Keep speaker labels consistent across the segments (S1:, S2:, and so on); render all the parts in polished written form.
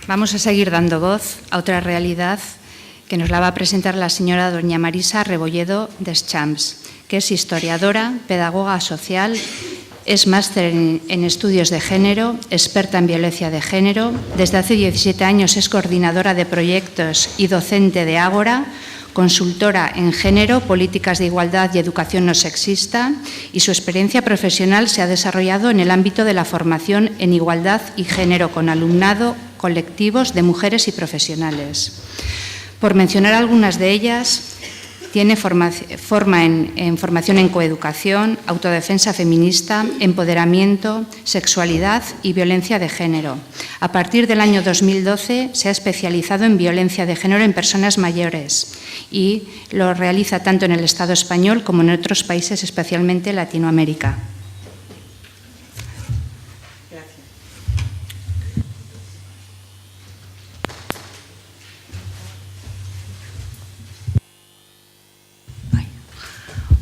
S1: Vamos a seguir dando voz a otra realidad que nos la va a presentar la señora doña Marisa Rebolledo Deschamps, que es historiadora, pedagoga social, es máster en estudios de género, experta en violencia de género. Desde hace 17 años es coordinadora de proyectos y docente de Ágora, consultora en género, políticas de igualdad y educación no sexista, y su experiencia profesional se ha desarrollado en el ámbito de la formación en igualdad y género con alumnado, colectivos de mujeres y profesionales. Por mencionar algunas de ellas, tiene formación en coeducación, autodefensa feminista, empoderamiento, sexualidad y violencia de género. A partir del año 2012 se ha especializado en violencia de género en personas mayores y lo realiza tanto en el Estado español como en otros países, especialmente Latinoamérica.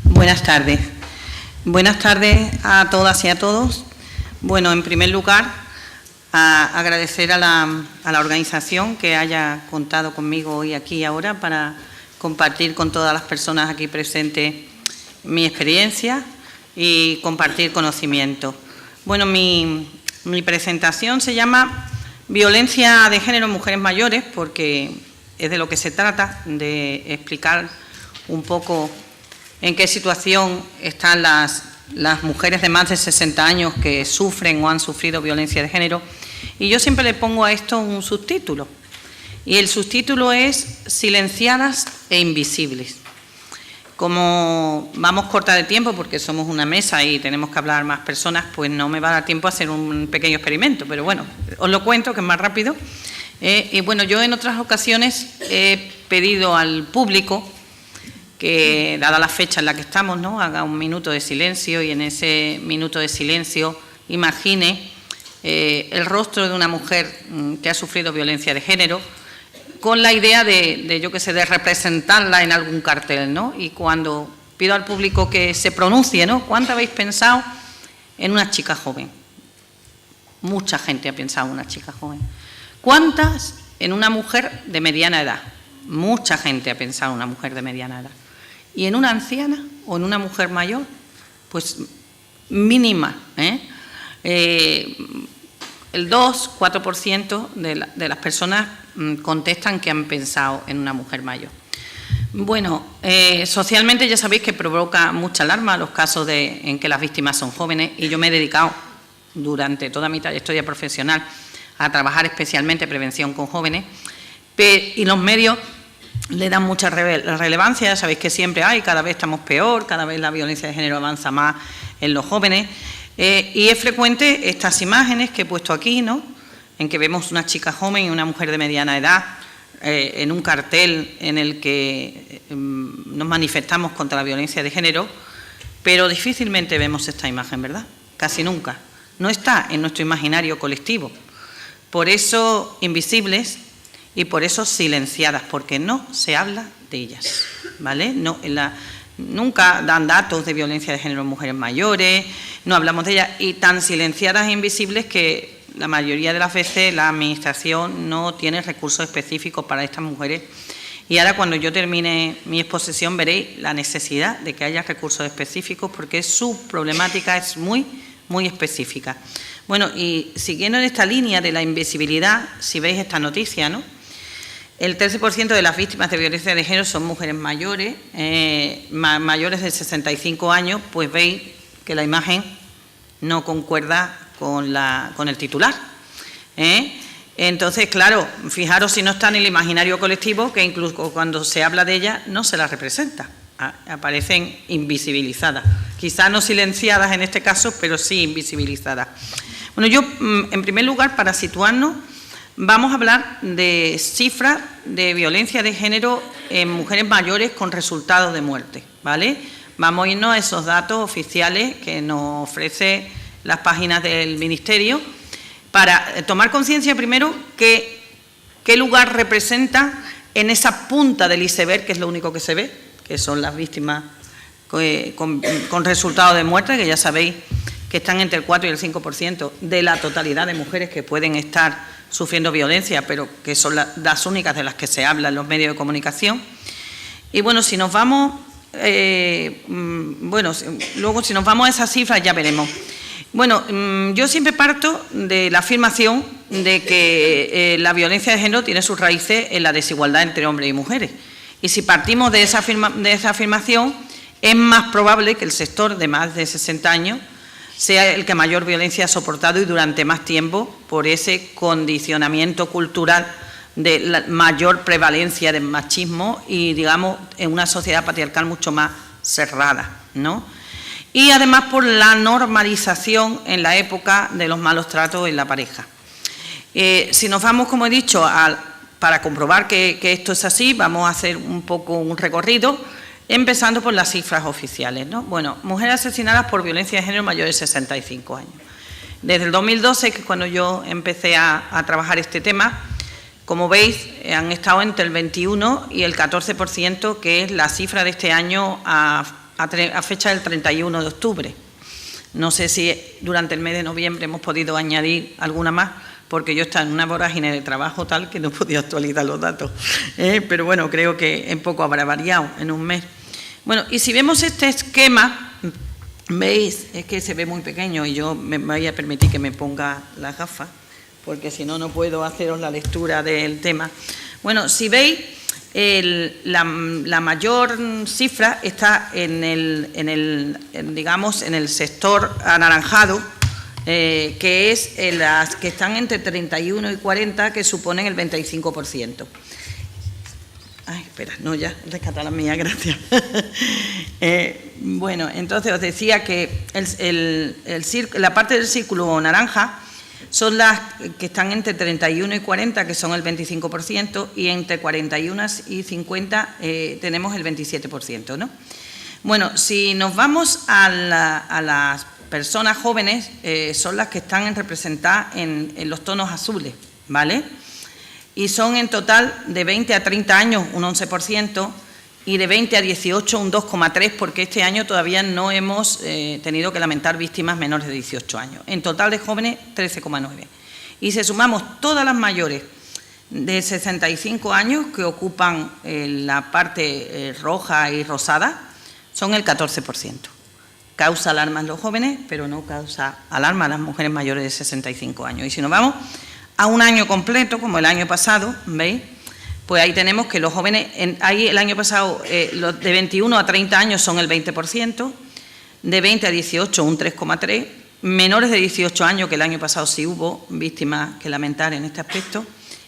S2: Buenas tardes. Buenas tardes a todas y a todos. Bueno, en primer lugar, agradecer a la organización que haya contado conmigo hoy aquí y ahora para compartir con todas las personas aquí presentes mi experiencia y compartir conocimiento. Bueno, mi presentación se llama Violencia de género en mujeres mayores, porque es de lo que se trata, de explicar un poco en qué situación están las mujeres de más de 60 años que sufren o han sufrido violencia de género. Y yo siempre le pongo a esto un subtítulo. Y el subtítulo es Silenciadas e invisibles. Como vamos corta de tiempo porque somos una mesa y tenemos que hablar más personas, pues no me va a dar tiempo a hacer un pequeño experimento. Pero bueno, os lo cuento que es más rápido. Y bueno, yo en otras ocasiones he pedido al público que, dada la fecha en la que estamos, ¿no?, haga un minuto de silencio y en ese minuto de silencio imagine el rostro de una mujer que ha sufrido violencia de género, con la idea de representarla en algún cartel, ¿no? Y cuando pido al público que se pronuncie, ¿no?, ¿cuánto habéis pensado en una chica joven? Mucha gente ha pensado en una chica joven. ¿Cuántas en una mujer de mediana edad? Mucha gente ha pensado en una mujer de mediana edad. ¿Y en una anciana o en una mujer mayor? Pues mínima, el 2-4% de las personas contestan que han pensado en una mujer mayor. Bueno, socialmente ya sabéis que provoca mucha alarma los casos en que las víctimas son jóvenes, y yo me he dedicado durante toda mi trayectoria profesional a trabajar especialmente prevención con jóvenes, y los medios le dan mucha relevancia. Sabéis que siempre hay, cada vez estamos peor, cada vez la violencia de género avanza más en los jóvenes, y es frecuente estas imágenes que he puesto aquí, ¿no?, en que vemos una chica joven y una mujer de mediana edad en un cartel en el que nos manifestamos contra la violencia de género, pero difícilmente vemos esta imagen, ¿verdad? Casi nunca. No está en nuestro imaginario colectivo. Por eso invisibles y por eso silenciadas, porque no se habla de ellas, ¿vale? No, nunca dan datos de violencia de género en mujeres mayores, no hablamos de ellas, y tan silenciadas e invisibles que la mayoría de las veces la Administración no tiene recursos específicos para estas mujeres. Y ahora, cuando yo termine mi exposición, veréis la necesidad de que haya recursos específicos, porque su problemática es muy, muy específica. Bueno, y siguiendo en esta línea de la invisibilidad, si veis esta noticia, ¿no?, el 13% de las víctimas de violencia de género son mujeres mayores, mayores de 65 años, pues veis que la imagen no concuerda con el titular. Entonces, claro, fijaros si no está en el imaginario colectivo, que incluso cuando se habla de ella no se la representa, aparecen invisibilizadas, quizá no silenciadas en este caso, pero sí invisibilizadas. Bueno, yo, en primer lugar, para situarnos, vamos a hablar de cifras de violencia de género en mujeres mayores con resultados de muerte, ¿vale? Vamos a irnos a esos datos oficiales que nos ofrece las páginas del Ministerio para tomar conciencia primero qué lugar representa en esa punta del iceberg, que es lo único que se ve, que son las víctimas con resultado de muerte, que ya sabéis que están entre el 4 y el 5% de la totalidad de mujeres que pueden estar sufriendo violencia, pero que son las únicas de las que se habla en los medios de comunicación. Y bueno, si nos vamos, luego si nos vamos a esas cifras ya veremos. Bueno, yo siempre parto de la afirmación de que la violencia de género tiene sus raíces en la desigualdad entre hombres y mujeres. Y si partimos de esa afirmación, es más probable que el sector de más de 60 años sea el que mayor violencia ha soportado y durante más tiempo por ese condicionamiento cultural de la mayor prevalencia del machismo y, digamos, en una sociedad patriarcal mucho más cerrada, ¿no? Y además por la normalización en la época de los malos tratos en la pareja. Si nos vamos, como he dicho, para comprobar que esto es así, vamos a hacer un poco un recorrido, empezando por las cifras oficiales, ¿no? Bueno, mujeres asesinadas por violencia de género mayores de 65 años. Desde el 2012, que es cuando yo empecé a trabajar este tema, como veis, han estado entre el 21 y el 14%, que es la cifra de este año a fecha del 31 de octubre. No sé si durante el mes de noviembre hemos podido añadir alguna más, porque yo estaba en una vorágine de trabajo tal que no podía actualizar los datos. Pero bueno, creo que en poco habrá variado en un mes. Bueno, y si vemos este esquema, veis, es que se ve muy pequeño y yo me voy a permitir que me ponga las gafas, porque si no, no puedo haceros la lectura del tema. Bueno, si veis, la mayor cifra está digamos, en el sector anaranjado, que es las que están entre 31 y 40, que suponen el 25%. Ay, espera, no, ya, rescata la mía, gracias. Bueno, entonces os decía que la parte del círculo naranja son las que están entre 31 y 40, que son el 25%, y entre 41 y 50 tenemos el 27%, ¿no? Bueno, si nos vamos a las personas jóvenes, son las que están representadas en los tonos azules, ¿vale? Y son en total de 20 a 30 años un 11% y de 20 a 18 un 2,3%, porque este año todavía no hemos tenido que lamentar víctimas menores de 18 años. En total de jóvenes, 13,9%. Y si sumamos todas las mayores de 65 años que ocupan la parte roja y rosada, son el 14%. Causa alarma en los jóvenes, pero no causa alarma a las mujeres mayores de 65 años. Y si nos vamos a un año completo, como el año pasado, ¿veis? Pues ahí tenemos que los jóvenes, ahí el año pasado, los de 21 a 30 años son el 20%, de 20 a 18 un 3,3%, menores de 18 años, que el año pasado sí hubo víctimas que lamentar en este aspecto,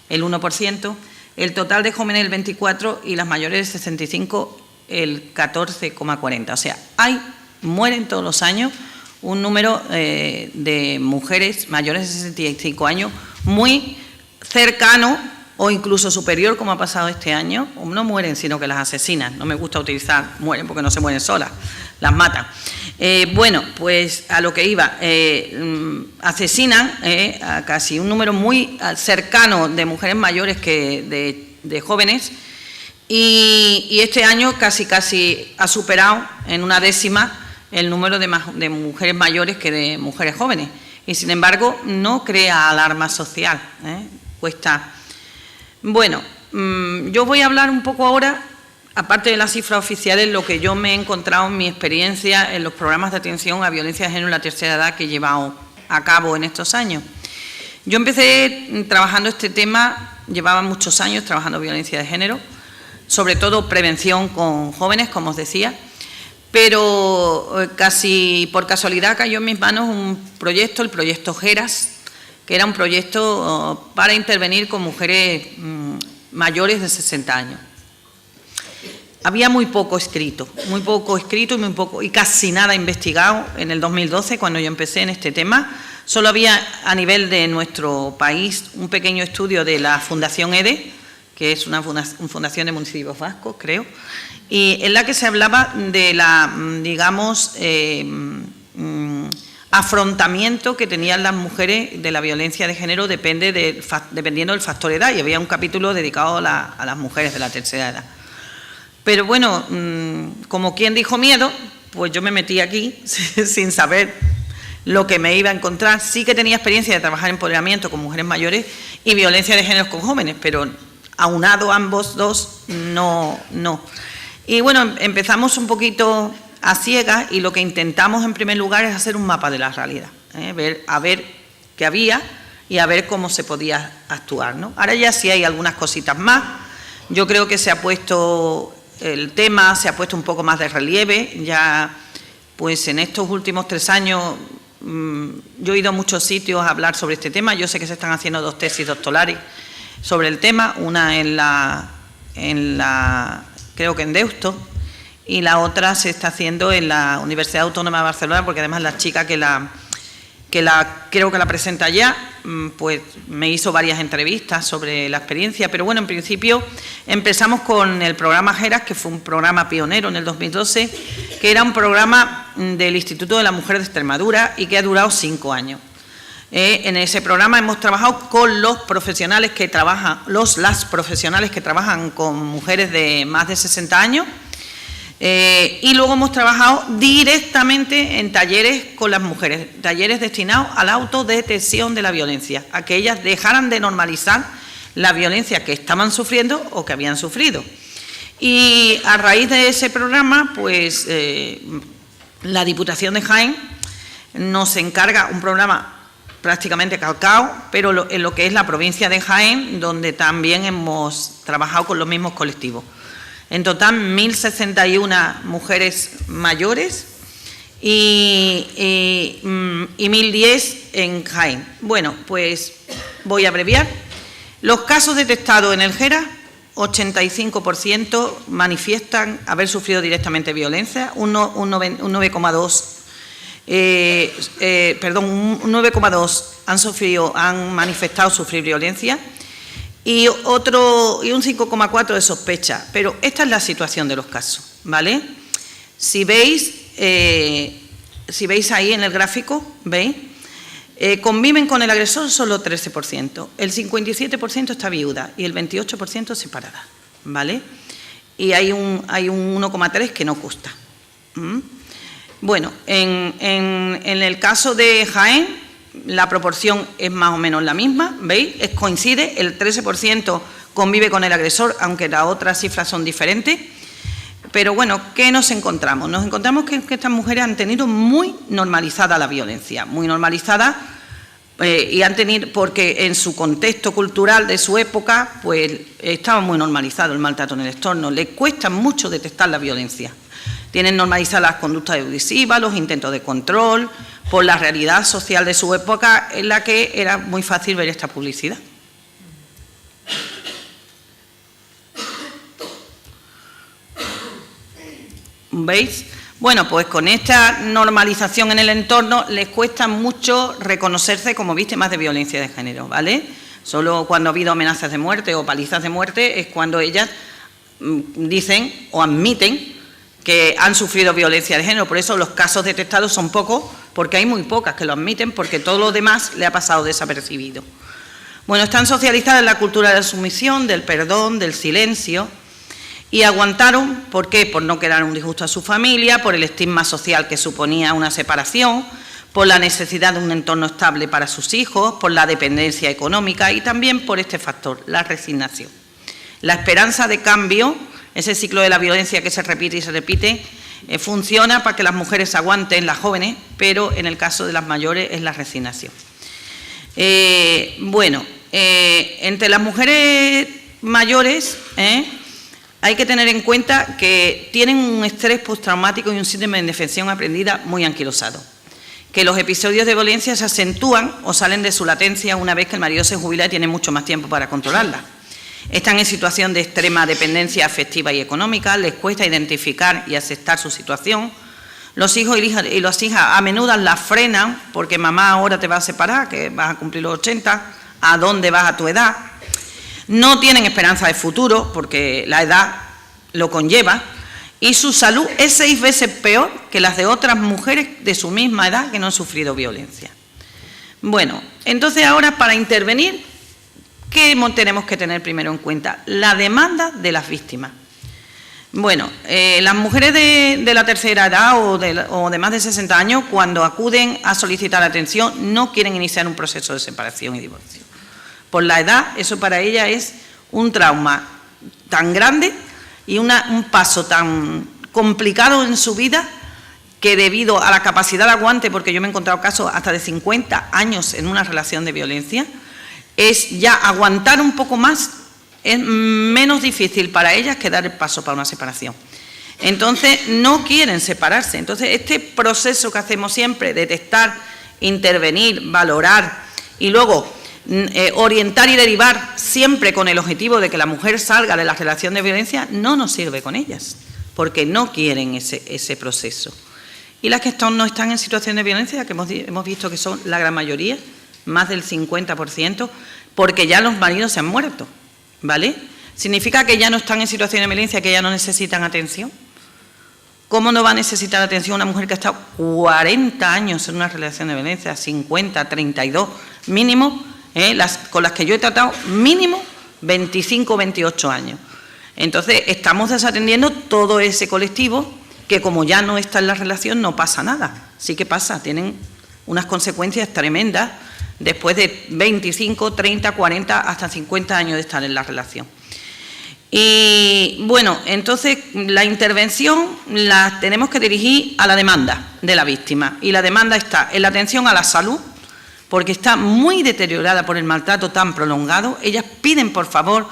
S2: el 1%, el total de jóvenes el 24% y las mayores de 65 el 14,40%. O sea, mueren todos los años un número de mujeres mayores de 65 años muy cercano o incluso superior, como ha pasado este año. No mueren, sino que las asesinan. No me gusta utilizar mueren porque no se mueren solas, las matan. Bueno, pues a lo que iba, asesinan a casi un número muy cercano de mujeres mayores que de jóvenes, y este año casi ha superado en una décima el número de mujeres mayores que de mujeres jóvenes. Y sin embargo no crea alarma social, cuesta. Bueno, yo voy a hablar un poco ahora, aparte de las cifras oficiales, lo que yo me he encontrado en mi experiencia en los programas de atención a violencia de género en la tercera edad que he llevado a cabo en estos años. Yo empecé trabajando este tema, llevaba muchos años trabajando violencia de género, sobre todo prevención con jóvenes, como os decía, pero casi por casualidad cayó en mis manos un proyecto, el proyecto GERAS, que era un proyecto para intervenir con mujeres mayores de 60 años. Había muy poco escrito y casi nada investigado en el 2012, cuando yo empecé en este tema. Solo había a nivel de nuestro país un pequeño estudio de la Fundación EDE, que es una fundación de municipios vascos, creo, y en la que se hablaba de la, digamos, afrontamiento que tenían las mujeres de la violencia de género dependiendo del factor edad, y había un capítulo dedicado a las mujeres de la tercera edad. Pero bueno, como quien dijo miedo, pues yo me metí aquí sin saber lo que me iba a encontrar. Sí que tenía experiencia de trabajar en empoderamiento con mujeres mayores y violencia de género con jóvenes, pero aunado ambos dos, no. Y bueno, empezamos un poquito a ciegas y lo que intentamos en primer lugar es hacer un mapa de la realidad, a ver qué había y a ver cómo se podía actuar, ¿no? Ahora ya sí hay algunas cositas más. Yo creo que se ha puesto el tema, se ha puesto un poco más de relieve. Ya, pues en estos últimos 3 años, yo he ido a muchos sitios a hablar sobre este tema. Yo sé que se están haciendo 2 tesis doctorales sobre el tema, una creo que en Deusto, y la otra se está haciendo en la Universidad Autónoma de Barcelona, porque además la chica que creo que la presenta ya, pues me hizo varias entrevistas sobre la experiencia. Pero bueno, en principio empezamos con el programa GERAS, que fue un programa pionero en el 2012, que era un programa del Instituto de la Mujer de Extremadura y que ha durado 5 años. En ese programa hemos trabajado con los profesionales que trabajan, las profesionales que trabajan con mujeres de más de 60 años, y luego hemos trabajado directamente en talleres con las mujeres, talleres destinados a la autodetección de la violencia, a que ellas dejaran de normalizar la violencia que estaban sufriendo o que habían sufrido. Y a raíz de ese programa, pues la Diputación de Jaén nos encarga un programa prácticamente calcado, pero en lo que es la provincia de Jaén, donde también hemos trabajado con los mismos colectivos. En total, 1.061 mujeres mayores y 1.010 en Jaén. Bueno, pues voy a abreviar. Los casos detectados en el GERAS, 85% manifiestan haber sufrido directamente violencia, un 9,2 han manifestado sufrir violencia, y un 5,4 de sospecha. Pero esta es la situación de los casos, ¿vale? Si veis ahí en el gráfico, ¿veis? Conviven con el agresor solo 13%, el 57% está viuda y el 28% separada, ¿vale? Y hay un 1,3 que no consta. Bueno, en el caso de Jaén, la proporción es más o menos la misma, ¿veis? Coincide, el 13% convive con el agresor, aunque las otras cifras son diferentes. Pero bueno, ¿qué nos encontramos? Nos encontramos que estas mujeres han tenido muy normalizada la violencia, muy normalizada, y han tenido, porque en su contexto cultural de su época, pues estaba muy normalizado el maltrato en el entorno, les cuesta mucho detectar la violencia. Tienen normalizadas las conductas abusivas, los intentos de control, por la realidad social de su época en la que era muy fácil ver esta publicidad. ¿Veis? Bueno, pues con esta normalización en el entorno les cuesta mucho reconocerse como víctimas de violencia de género, ¿vale? Solo cuando ha habido amenazas de muerte o palizas de muerte es cuando ellas dicen o admiten que han sufrido violencia de género. Por eso los casos detectados son pocos, porque hay muy pocas que lo admiten, porque todo lo demás le ha pasado desapercibido. Bueno, están socializadas en la cultura de la sumisión, del perdón, del silencio, y aguantaron, ¿por qué? Por no quedar un disgusto a su familia, por el estigma social que suponía una separación, por la necesidad de un entorno estable para sus hijos, por la dependencia económica y también por este factor, la resignación. La esperanza de cambio, ese ciclo de la violencia que se repite y se repite, funciona para que las mujeres aguanten, las jóvenes, pero en el caso de las mayores es la resignación. Entre las mujeres mayores hay que tener en cuenta que tienen un estrés postraumático y un síndrome de indefensión aprendida muy anquilosado, que los episodios de violencia se acentúan o salen de su latencia una vez que el marido se jubila y tiene mucho más tiempo para controlarla. Están en situación de extrema dependencia afectiva y económica, les cuesta identificar y aceptar su situación. Los hijos y las hijas a menudo las frenan porque mamá ahora te va a separar, que vas a cumplir los 80, ¿a dónde vas a tu edad? No tienen esperanza de futuro porque la edad lo conlleva y su salud es 6 veces peor que las de otras mujeres de su misma edad que no han sufrido violencia. Bueno, entonces ahora para intervenir, ¿qué tenemos que tener primero en cuenta? La demanda de las víctimas. Bueno, las mujeres de la tercera edad o de más de 60 años, cuando acuden a solicitar atención, no quieren iniciar un proceso de separación y divorcio. Por la edad, eso para ellas es un trauma tan grande y un paso tan complicado en su vida, que debido a la capacidad de aguante, porque yo me he encontrado casos hasta de 50 años en una relación de violencia, es ya aguantar un poco más, es menos difícil para ellas que dar el paso para una separación. Entonces, no quieren separarse. Entonces, este proceso que hacemos siempre, detectar, intervenir, valorar y luego orientar y derivar, siempre con el objetivo de que la mujer salga de la relación de violencia, no nos sirve con ellas, porque no quieren ese proceso. Y las que no están en situación de violencia, que hemos visto que son la gran mayoría, más del 50%, porque ya los maridos se han muerto, ¿vale? ¿Significa que ya no están en situación de violencia, que ya no necesitan atención? ¿Cómo no va a necesitar atención una mujer que ha estado 40 años en una relación de violencia, 50, 32, mínimo, con las que yo he tratado, mínimo 25, 28 años? Entonces, estamos desatendiendo todo ese colectivo que, como ya no está en la relación, no pasa nada. Sí que pasa, tienen unas consecuencias tremendas después de 25, 30, 40, hasta 50 años de estar en la relación. Y bueno, entonces la intervención la tenemos que dirigir a la demanda de la víctima, y la demanda está en la atención a la salud, porque está muy deteriorada por el maltrato tan prolongado. Ellas piden, por favor,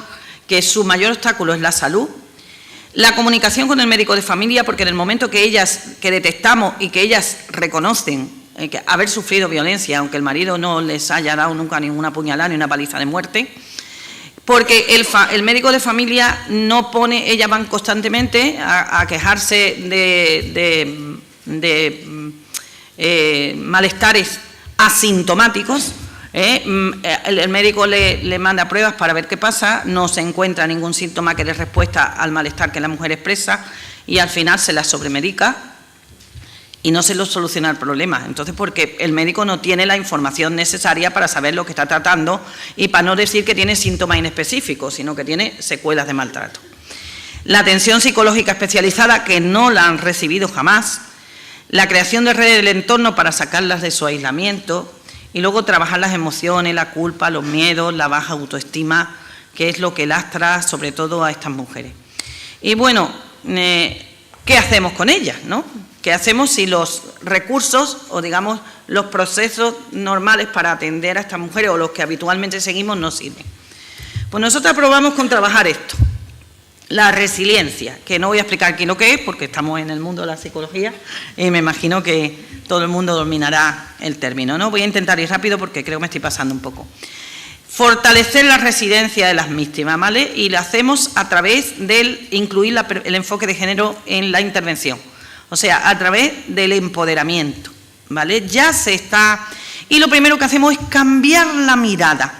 S2: que su mayor obstáculo es la salud. La comunicación con el médico de familia, porque en el momento que detectamos y que ellas reconocen que haber sufrido violencia, aunque el marido no les haya dado nunca ninguna puñalada ni una paliza de muerte, porque el médico de familia no pone, ellas van constantemente a quejarse de malestares asintomáticos. El médico le manda pruebas para ver qué pasa, no se encuentra ningún síntoma que dé respuesta al malestar que la mujer expresa, y al final se la sobremedica y no se lo soluciona el problema. Entonces, porque el médico no tiene la información necesaria para saber lo que está tratando, y para no decir que tiene síntomas inespecíficos, sino que tiene secuelas de maltrato. La atención psicológica especializada, que no la han recibido jamás. La creación de redes del entorno para sacarlas de su aislamiento. Y luego trabajar las emociones, la culpa, los miedos, la baja autoestima, que es lo que lastra sobre todo a estas mujeres. Y bueno, ¿qué hacemos con ellas, no? ¿Qué hacemos si los recursos o, digamos, los procesos normales para atender a estas mujeres, o los que habitualmente seguimos, no sirven? Pues nosotros probamos con trabajar esto, la resiliencia, que no voy a explicar aquí lo que es, porque estamos en el mundo de la psicología y me imagino que todo el mundo dominará el término, ¿no? Voy a intentar ir rápido porque creo que me estoy pasando un poco. Fortalecer la resiliencia de las víctimas, ¿vale? Y lo hacemos a través de incluir el enfoque de género en la intervención, o sea, a través del empoderamiento, ¿vale? Ya se está... Y lo primero que hacemos es cambiar la mirada.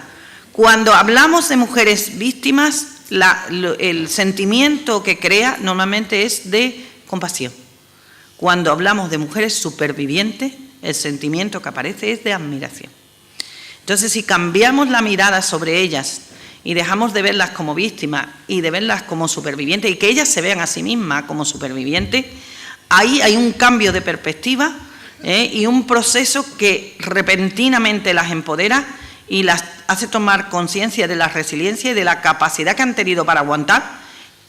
S2: Cuando hablamos de mujeres víctimas, el sentimiento que crea normalmente es de compasión. Cuando hablamos de mujeres supervivientes, el sentimiento que aparece es de admiración. Entonces, si cambiamos la mirada sobre ellas y dejamos de verlas como víctimas y de verlas como supervivientes, y que ellas se vean a sí mismas como supervivientes, ahí hay un cambio de perspectiva y un proceso que repentinamente las empodera y las hace tomar conciencia de la resiliencia y de la capacidad que han tenido para aguantar,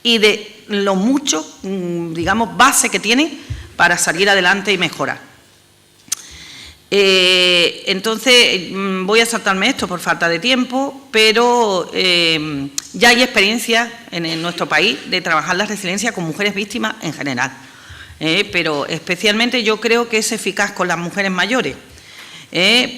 S2: y de lo mucho, digamos, base que tienen para salir adelante y mejorar. Entonces, voy a saltarme esto por falta de tiempo, pero ya hay experiencia en nuestro país de trabajar la resiliencia con mujeres víctimas en general, pero especialmente yo creo que es eficaz con las mujeres mayores,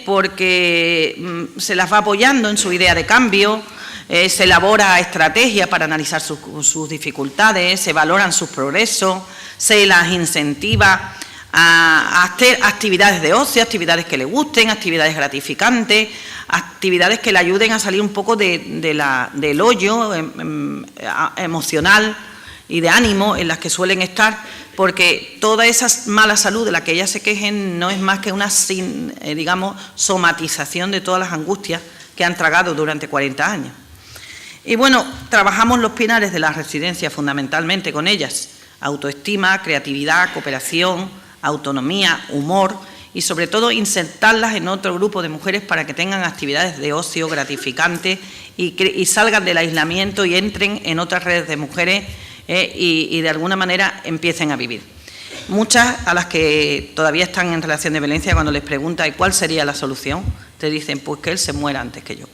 S2: porque se las va apoyando en su idea de cambio, se elabora estrategias para analizar sus dificultades, se valoran sus progresos, se las incentiva a hacer actividades de ocio, actividades que le gusten, actividades gratificantes, actividades que le ayuden a salir un poco del hoyo emocional y de ánimo en las que suelen estar, porque toda esa mala salud de la que ellas se quejen no es más que una, digamos, somatización de todas las angustias que han tragado durante 40 años. Y bueno, trabajamos los pilares de la residencia fundamentalmente con ellas: autoestima, creatividad, cooperación, autonomía, humor y sobre todo insertarlas en otro grupo de mujeres para que tengan actividades de ocio gratificantes y salgan del aislamiento y entren en otras redes de mujeres y de alguna manera empiecen a vivir. Muchas a las que todavía están en relación de violencia, cuando les preguntas ¿y cuál sería la solución?, te dicen pues que él se muera antes que yo.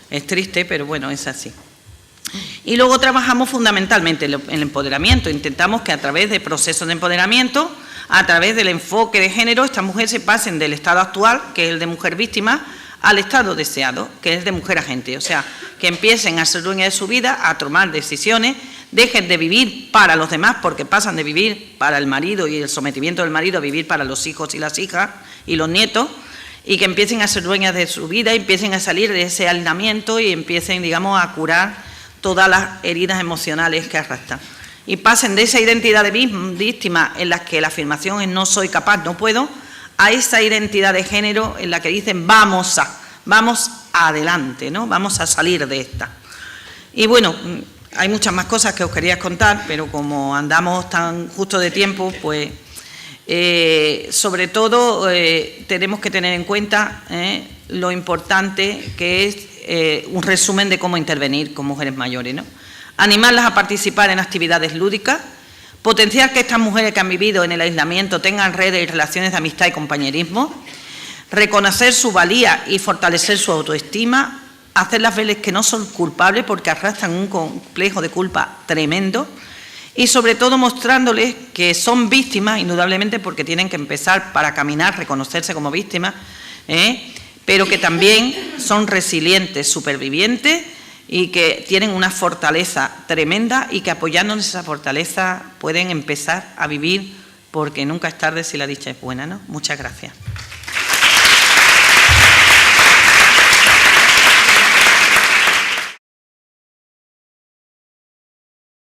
S2: Es triste, pero bueno, es así. Y luego trabajamos fundamentalmente en el empoderamiento. Intentamos que a través de procesos de empoderamiento, a través del enfoque de género, estas mujeres se pasen del estado actual, que es el de mujer víctima, al estado deseado, que es de mujer agente. O sea, que empiecen a ser dueñas de su vida, a tomar decisiones, dejen de vivir para los demás, porque pasan de vivir para el marido y el sometimiento del marido a vivir para los hijos y las hijas y los nietos, y que empiecen a ser dueñas de su vida, empiecen a salir de ese aislamiento y empiecen, digamos, a curar todas las heridas emocionales que arrastran. Y pasen de esa identidad de víctima en la que la afirmación es no soy capaz, no puedo, a esa identidad de género en la que dicen vamos adelante, ¿no? Vamos a salir de esta. Y bueno, hay muchas más cosas que os quería contar, pero como andamos tan justo de tiempo, pues sobre todo tenemos que tener en cuenta lo importante que es un resumen de cómo intervenir con mujeres mayores, ¿no? Animarlas a participar en actividades lúdicas, potenciar que estas mujeres que han vivido en el aislamiento tengan redes y relaciones de amistad y compañerismo, reconocer su valía y fortalecer su autoestima, hacerlas verles que no son culpables porque arrastran un complejo de culpa tremendo y sobre todo mostrándoles que son víctimas, indudablemente porque tienen que empezar para caminar, reconocerse como víctimas, pero que también son resilientes, supervivientes y que tienen una fortaleza tremenda y que apoyándonos esa fortaleza pueden empezar a vivir porque nunca es tarde si la dicha es buena, ¿no? Muchas gracias.